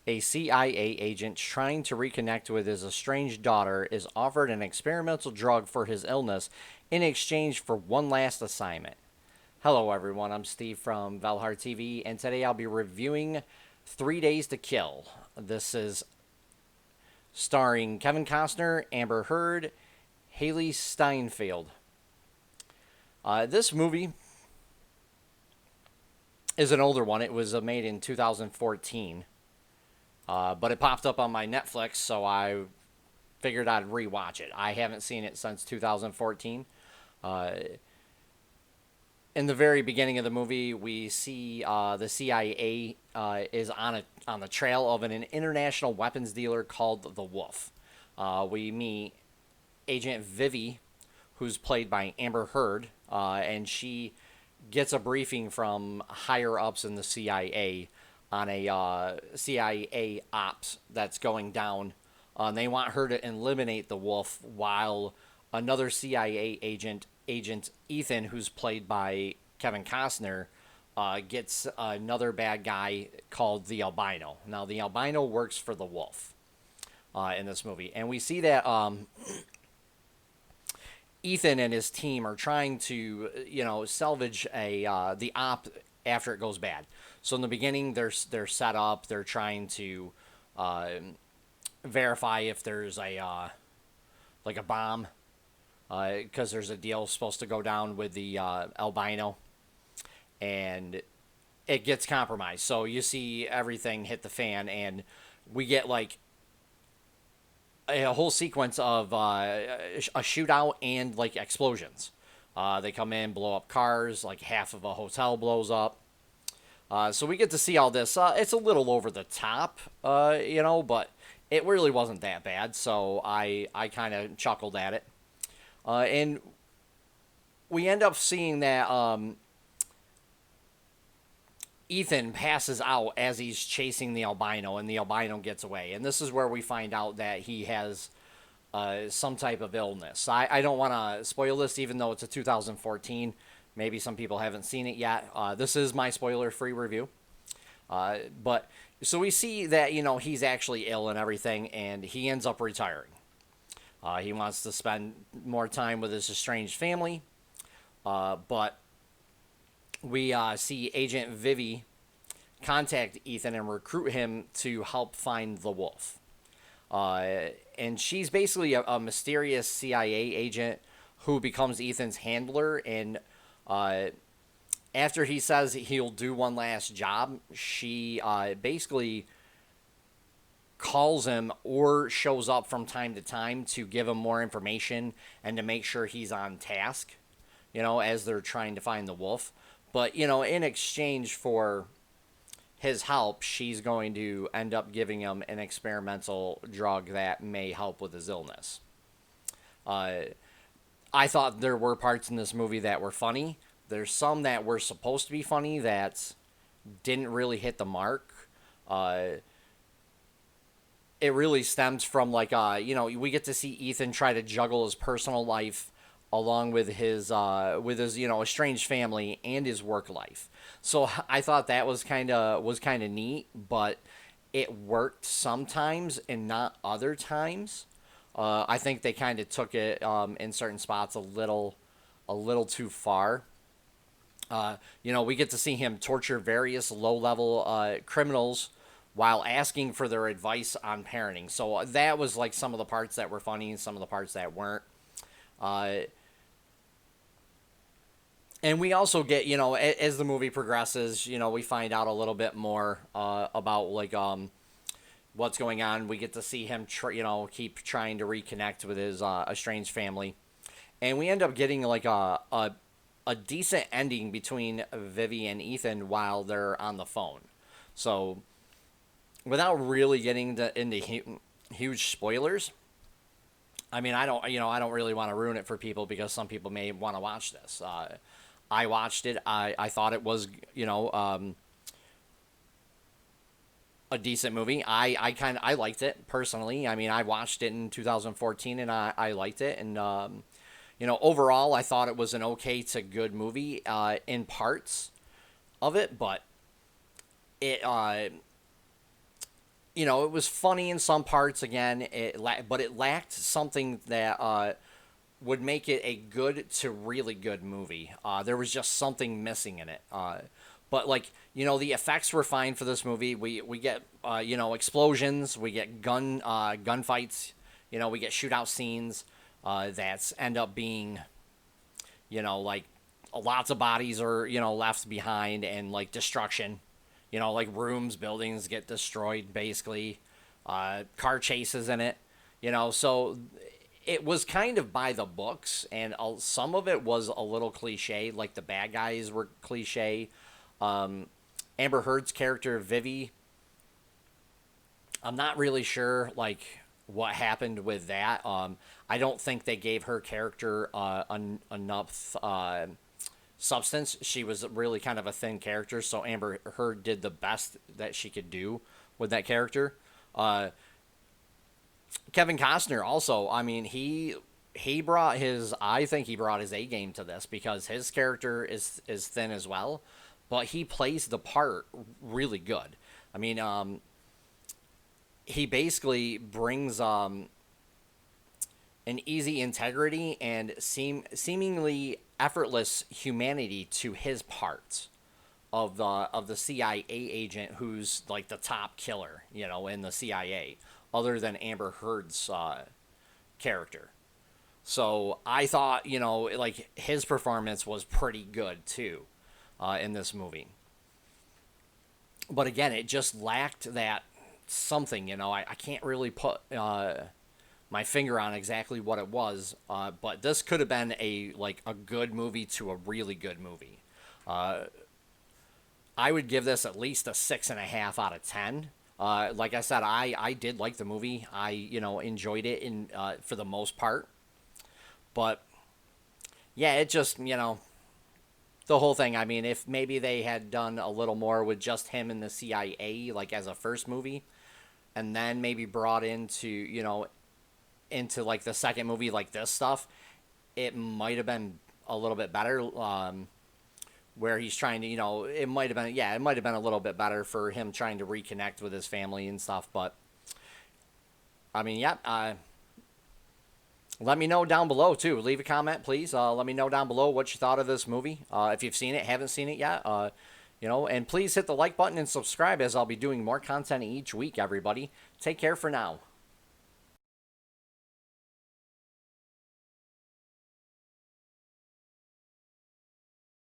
A CIA agent trying to reconnect with his estranged daughter is offered an experimental drug for his illness in exchange for one last assignment. Hello, everyone. I'm Steve from VALHARTV, and today I'll be reviewing 3 Days to Kill. This is starring Kevin Costner, Amber Heard, Haley Steinfeld. This movie is an older one. It was made in 2014. But it popped up on my Netflix, so I figured I'd rewatch it. I haven't seen it since 2014. Uh, in the very beginning of the movie, we see the CIA is on the trail of an international weapons dealer called the Wolf. We meet Agent Vivi, who's played by Amber Heard, and she gets a briefing from higher ups in the CIA on a CIA ops that's going down. They want her to eliminate the Wolf, while another CIA agent Ethan, who's played by Kevin Costner, gets another bad guy called the Albino. Now, the Albino works for the Wolf in this movie, and we see that Ethan and his team are trying to, salvage the op after it goes bad. So in the beginning, they're set up. They're trying to verify if there's a like a bomb, because there's a deal supposed to go down with the albino, and it gets compromised. So you see everything hit the fan, and we get like a whole sequence of a shootout and like explosions. They come in, blow up cars, like half of a hotel blows up. So we get to see all this. It's a little over the top, but it really wasn't that bad. So I kind of chuckled at it. And we end up seeing that Ethan passes out as he's chasing the albino, and the albino gets away. And this is where we find out that he has some type of illness. I don't want to spoil this, even though it's a 2014. Maybe some people haven't seen it yet. This is my spoiler-free review. But so we see that, he's actually ill and everything, and he ends up retiring. He wants to spend more time with his estranged family. But we see Agent Vivi contact Ethan and recruit him to help find the Wolf. And she's basically a mysterious CIA agent who becomes Ethan's handler, and after he says he'll do one last job, she basically calls him or shows up from time to time to give him more information and to make sure he's on task, as they're trying to find the Wolf. But, in exchange for his help, she's going to end up giving him an experimental drug that may help with his illness. I thought there were parts in this movie that were funny. There's some that were supposed to be funny that didn't really hit the mark. It really stems from we get to see Ethan try to juggle his personal life along with his estranged family and his work life. So I thought that was kind of neat, but it worked sometimes and not other times. I think they kind of took it in certain spots a little too far. We get to see him torture various low-level criminals while asking for their advice on parenting. So that was like some of the parts that were funny and some of the parts that weren't. And we also get, as the movie progresses, we find out a little bit more about what's going on. We get to see him, keep trying to reconnect with his estranged family, and we end up getting like a decent ending between Vivi and Ethan while they're on the phone. So, without really getting into huge spoilers, I mean, I don't really want to ruin it for people because some people may want to watch this. I watched it. I thought it was, a decent movie. I liked it personally. I mean, I watched it in 2014 and I liked it. And, overall, I thought it was an okay to good movie in parts of it, but it it was funny in some parts. Again, but it lacked something that would make it a good to really good movie. There was just something missing in it. But like the effects were fine for this movie. We get explosions. We get gunfights. We get shootout scenes that end up being like lots of bodies are left behind, and like destruction. Like rooms, buildings get destroyed basically. Car chases in it. So it was kind of by the books, and some of it was a little cliche. Like the bad guys were cliche. Amber Heard's character Vivi, I'm not really sure like what happened with that. I don't think they gave her character enough substance. She was really kind of a thin character, so Amber Heard did the best that she could do with that character. Kevin Costner also, I mean, he brought his I think he brought his A game to this, because his character is thin as well, but he plays the part really good. I mean, he basically brings an easy integrity and seemingly effortless humanity to his part of the CIA agent who's like the top killer, in the CIA, other than Amber Heard's character. So I thought, like his performance was pretty good too in this movie. But again, it just lacked that something, I can't really put my finger on exactly what it was, but this could have been a good movie to a really good movie. I would give this at least a 6.5 out of 10. Like I said, I did like the movie. I enjoyed it for the most part, but yeah, it just the whole thing. I mean, if maybe they had done a little more with just him in the CIA, like as a first movie, and then maybe brought into like the second movie, like this stuff, it might have been a little bit better. Where he's trying to, it might have been a little bit better for him trying to reconnect with his family and stuff. But I mean, yeah. Let me know down below too. Leave a comment, please. Let me know down below what you thought of this movie. If you've seen it, haven't seen it yet, and please hit the like button and subscribe, as I'll be doing more content each week. Everybody, take care for now.